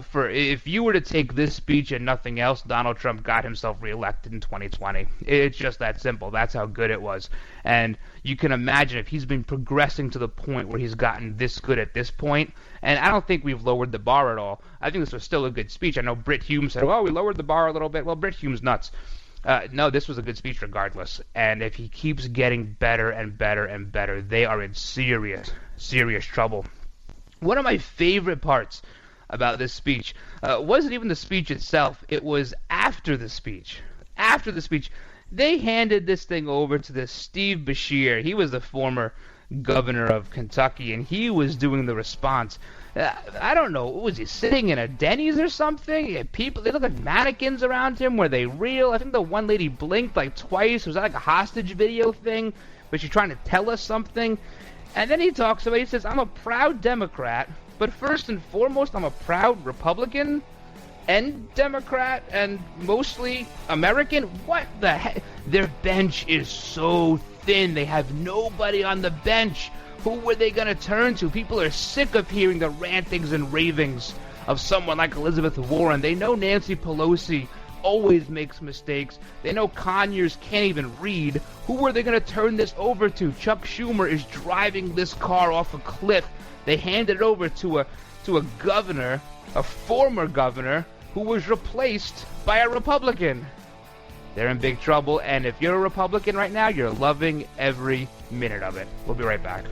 For if you were to take this speech and nothing else, Donald Trump got himself reelected in 2020. It's just that simple. That's how good it was. And you can imagine if he's been progressing to the point where he's gotten this good at this point, and I don't think we've lowered the bar at all. I think this was still a good speech. I know Britt Hume said, well, we lowered the bar a little bit. Well, Britt Hume's nuts. No, this was a good speech regardless. And if he keeps getting better and better and better, they are in serious, serious trouble. One of my favorite parts about this speech wasn't even the speech itself. It was after the speech. After the speech, they handed this thing over to this Steve Beshear. He was the former governor of Kentucky, and he was doing the response. I don't know, was he sitting in a Denny's or something? People, they look like mannequins around him. Were they real? I think the one lady blinked like twice. Was that like a hostage video thing? Was she trying to tell us something? And then he talks about, he says, I'm a proud Democrat, but first and foremost, I'm a proud Republican and Democrat and mostly American. What the heck? Their bench is so thin. They have nobody on the bench. Who were they going to turn to? People are sick of hearing the rantings and ravings of someone like Elizabeth Warren. They know Nancy Pelosi always makes mistakes. They know Conyers can't even read. Who are they going to turn this over to? Chuck Schumer is driving this car off a cliff. They handed it over to a governor, a former governor, who was replaced by a Republican. They're in big trouble, and if you're a Republican right now, you're loving every minute of it. We'll be right back.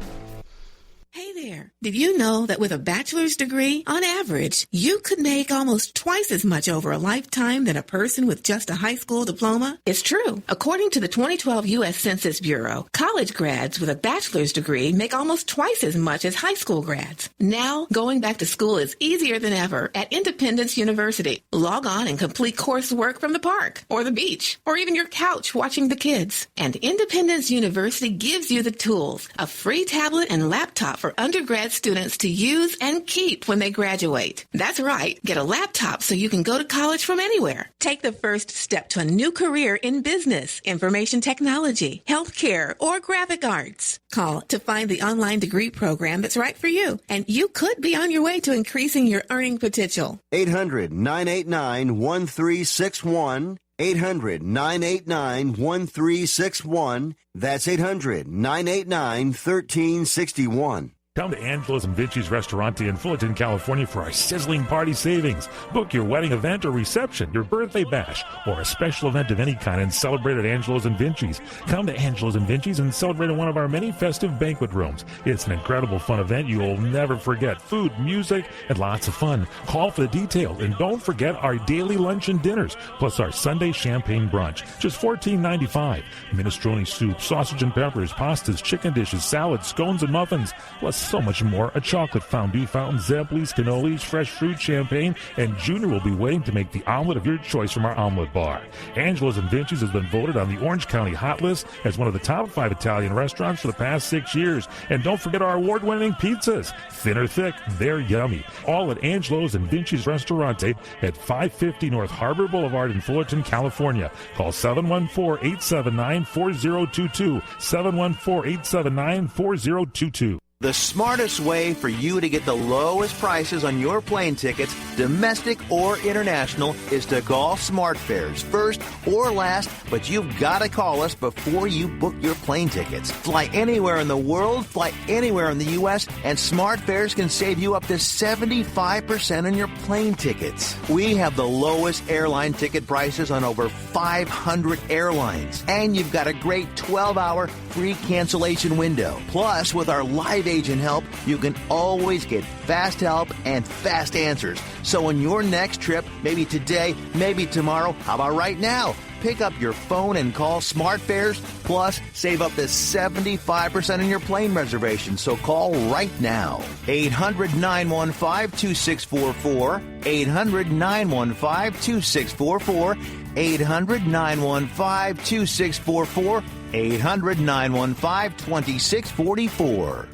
Hey there. Did you know that with a bachelor's degree, on average, you could make almost twice as much over a lifetime than a person with just a high school diploma? It's true. According to the 2012 U.S. Census Bureau, college grads with a bachelor's degree make almost twice as much as high school grads. Now, going back to school is easier than ever at Independence University. Log on and complete coursework from the park, or the beach, or even your couch watching the kids. And Independence University gives you the tools, a free tablet and laptop for undergrad students to use and keep when they graduate. That's right. Get a laptop so you can go to college from anywhere. Take the first step to a new career in business, information technology, healthcare, or graphic arts. Call to find the online degree program that's right for you, and you could be on your way to increasing your earning potential. 800-989-1361. 800-989-1361. That's 800-989-1361. Come to Angelo's and Vinci's Restaurante in Fullerton, California for our sizzling party savings. Book your wedding event or reception, your birthday bash, or a special event of any kind and celebrate at Angelo's and Vinci's. Come to Angelo's and Vinci's and celebrate in one of our many festive banquet rooms. It's an incredible fun event you'll never forget. Food, music, and lots of fun. Call for the details, and don't forget our daily lunch and dinners, plus our Sunday champagne brunch. Just $14.95. Minestrone soup, sausage and peppers, pastas, chicken dishes, salads, scones, and muffins. Plus so much more. A chocolate fondue fountain, Zeppelis, cannolis, fresh fruit, champagne, and Junior will be waiting to make the omelet of your choice from our omelet bar. Angelo's and Vinci's has been voted on the Orange County Hot List as one of the top 5 Italian restaurants for the past 6 years. And don't forget our award-winning pizzas. Thin or thick, they're yummy. All at Angelo's and Vinci's Restaurante at 550 North Harbor Boulevard in Fullerton, California. Call 714-879-4022. 714-879-4022. The smartest way for you to get the lowest prices on your plane tickets, domestic or international, is to call SmartFares. First or last, but you've got to call us before you book your plane tickets. Fly anywhere in the world, fly anywhere in the U.S., and SmartFares can save you up to 75% on your plane tickets. We have the lowest airline ticket prices on over 500 airlines, and you've got a great 12-hour free cancellation window. Plus, with our live agent help, you can always get fast help and fast answers. So on your next trip, maybe today, maybe tomorrow, how about right now? Pick up your phone and call SmartFares, plus save up to 75% on your plane reservation. So call right now. 800-915-2644. 800-915-2644. 800-915-2644. 800-915-2644.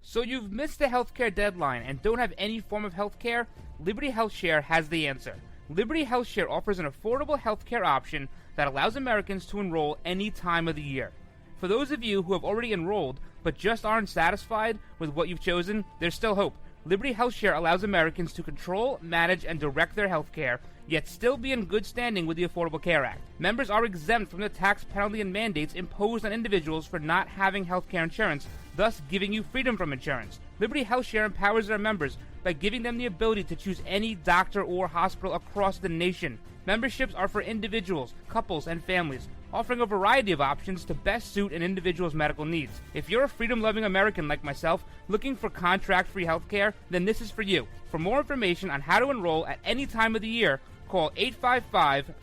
So you've missed the healthcare deadline and don't have any form of healthcare? Liberty HealthShare has the answer. Liberty HealthShare offers an affordable healthcare option that allows Americans to enroll any time of the year. For those of you who have already enrolled but just aren't satisfied with what you've chosen, there's still hope. Liberty HealthShare allows Americans to control, manage, and direct their healthcare, yet still be in good standing with the Affordable Care Act. Members are exempt from the tax penalty and mandates imposed on individuals for not having healthcare insurance, thus giving you freedom from insurance. Liberty HealthShare empowers their members by giving them the ability to choose any doctor or hospital across the nation. Memberships are for individuals, couples, and families, offering a variety of options to best suit an individual's medical needs. If you're a freedom-loving American like myself, looking for contract-free healthcare, then this is for you. For more information on how to enroll at any time of the year, call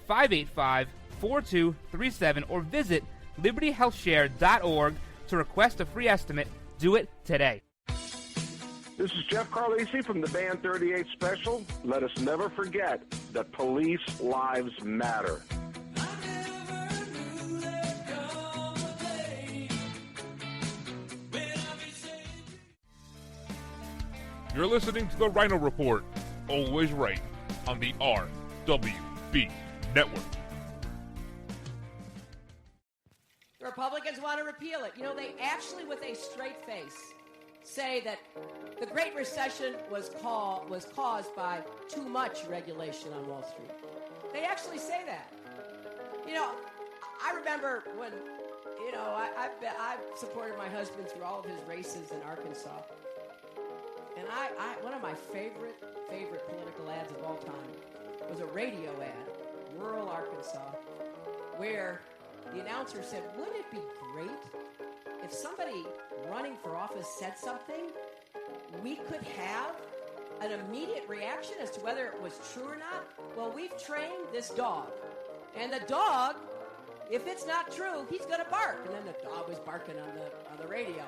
855-585-4237 or visit libertyhealthshare.org to request a free estimate. Do it today. This is Jeff Carlisi from the Band 38 Special. Let us never forget that police lives matter. You're listening to the Ryno Report, always right on the RWB Network. The Republicans want to repeal it. You know, they actually, with a straight face, say that the Great Recession was caused by too much regulation on Wall Street. They actually say that. You know, I remember when, you know, I've supported my husband through all of his races in Arkansas. And I one of my favorite political ads of all time was a radio ad, rural Arkansas, where the announcer said, wouldn't it be great if somebody running for office said something, we could have an immediate reaction as to whether it was true or not? Well, we've trained this dog. And the dog, if it's not true, he's going to bark. And then the dog was barking on the radio.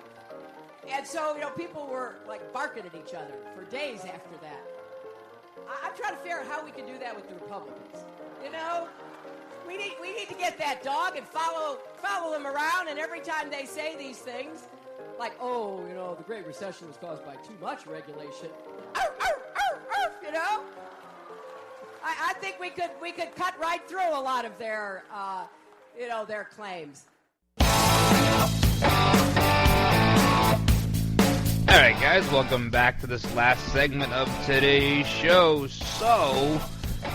And so, you know, people were like barking at each other for days after that. I'm trying to figure out how we can do that with the Republicans. You know, we need to get that dog and follow them around, and every time they say these things, like, oh, the Great Recession was caused by too much regulation. You know? I think we could cut right through a lot of their, their claims. All right, guys, welcome back to this last segment of today's show. So,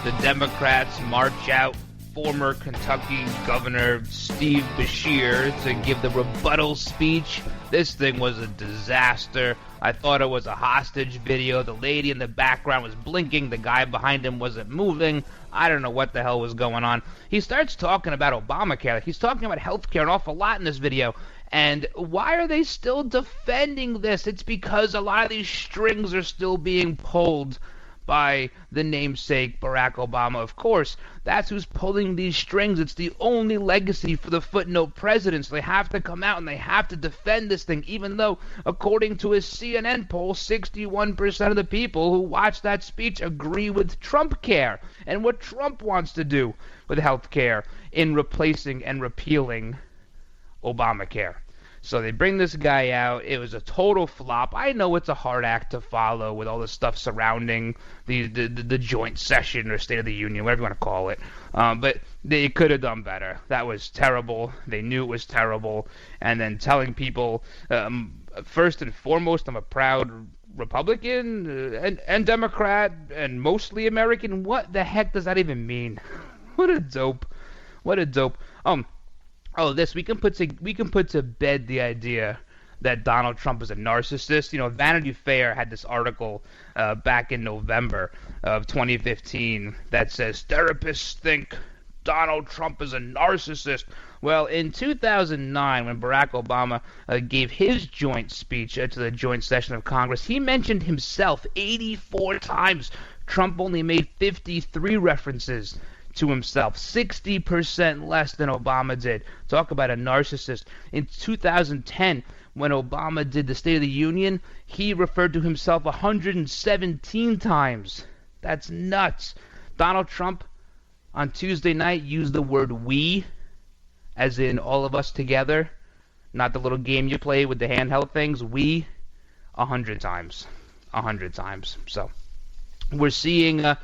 the Democrats march out former Kentucky Governor Steve Beshear to give the rebuttal speech. This thing was a disaster. I thought it was a hostage video. The lady in the background was blinking. The guy behind him wasn't moving. I don't know what the hell was going on. He starts talking about Obamacare. He's talking about healthcare an awful lot in this video. And why are they still defending this? It's because a lot of these strings are still being pulled by the namesake Barack Obama. Of course, that's who's pulling these strings. It's the only legacy for the footnote president. So they have to come out and they have to defend this thing, even though, according to a CNN poll, 61% of the people who watched that speech agree with Trump care and what Trump wants to do with health care in replacing and repealing Obamacare. So they bring this guy out. It was a total flop. I know it's a hard act to follow with all the stuff surrounding the joint session or State of the Union, whatever you want to call it. But they could have done better. That was terrible. They knew it was terrible. And then telling people, first and foremost, I'm a proud Republican and Democrat and mostly American. What the heck does that even mean? What a dope. What a dope. We can put to bed the idea that Donald Trump is a narcissist. Vanity Fair had this article back in November of 2015 that says therapists think Donald Trump is a narcissist. Well, in 2009, when Barack Obama gave his joint speech to the joint session of Congress, he mentioned himself 84 times. Trump only made 53 references to himself, 60% less than Obama did. Talk about a narcissist. In 2010, when Obama did the State of the Union, he referred to himself 117 times. That's nuts. Donald Trump, on Tuesday night, used the word we, as in all of us together, not the little game you play with the handheld things. We, 100 times. 100 times. So, we're seeing the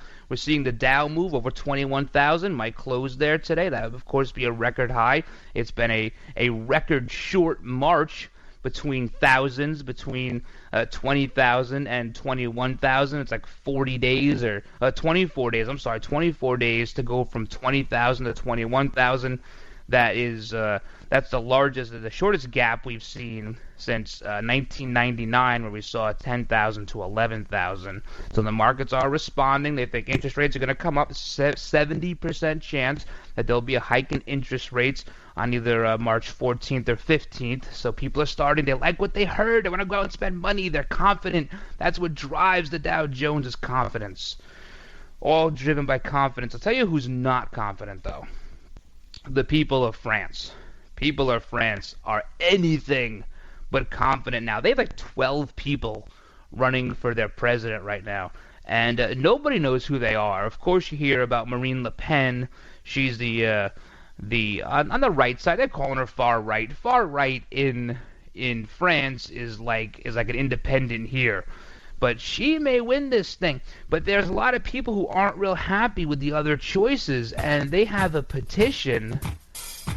Dow move over 21,000. Might close there today. That would, of course, be a record high. It's been a record short March between thousands, between 20,000 and 21,000. It's like 40 days or 24 days. 24 days to go from 20,000 to 21,000. That's the shortest gap we've seen since 1999, where we saw 10,000 to 11,000. So the markets are responding. They think interest rates are going to come up. 70% chance that there'll be a hike in interest rates on either March 14th or 15th. So people are starting. They like what they heard. They want to go out and spend money. They're confident. That's what drives the Dow Jones is confidence. All driven by confidence. I'll tell you who's not confident, though. The people of France. People of France are anything but confident now. They have like 12 people running for their president right now, and nobody knows who they are. Of course, you hear about Marine Le Pen. She's on the right side. They're calling her far right. Far right in France is like an independent here. But she may win this thing. But there's a lot of people who aren't real happy with the other choices, and they have a petition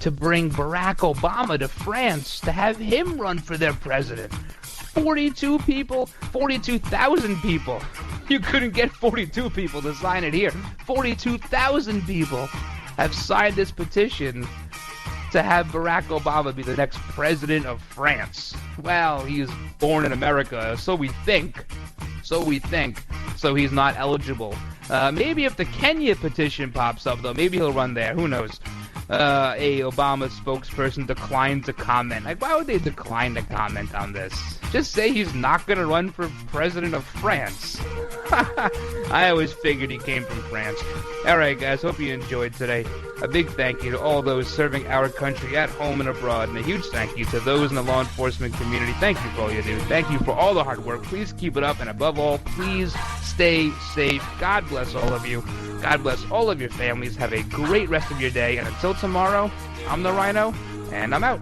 to bring Barack Obama to France to have him run for their president. 42,000 people. You couldn't get 42 people to sign it here. 42,000 people have signed this petition to have Barack Obama be the next president of France. Well, he was born in America, so we think. So he's not eligible. Maybe if the Kenya petition pops up, though, maybe he'll run there. Who knows? A Obama spokesperson declined to comment. Like, why would they decline to comment on this? Just say he's not going to run for president of France. I always figured he came from France. All right, guys, hope you enjoyed today. A big thank you to all those serving our country at home and abroad, and a huge thank you to those in the law enforcement community. Thank you for all you do. Thank you for all the hard work. Please keep it up, and above all, please stay safe. God bless all of you. God bless all of your families. Have a great rest of your day, and until tomorrow, I'm the Ryno, and I'm out.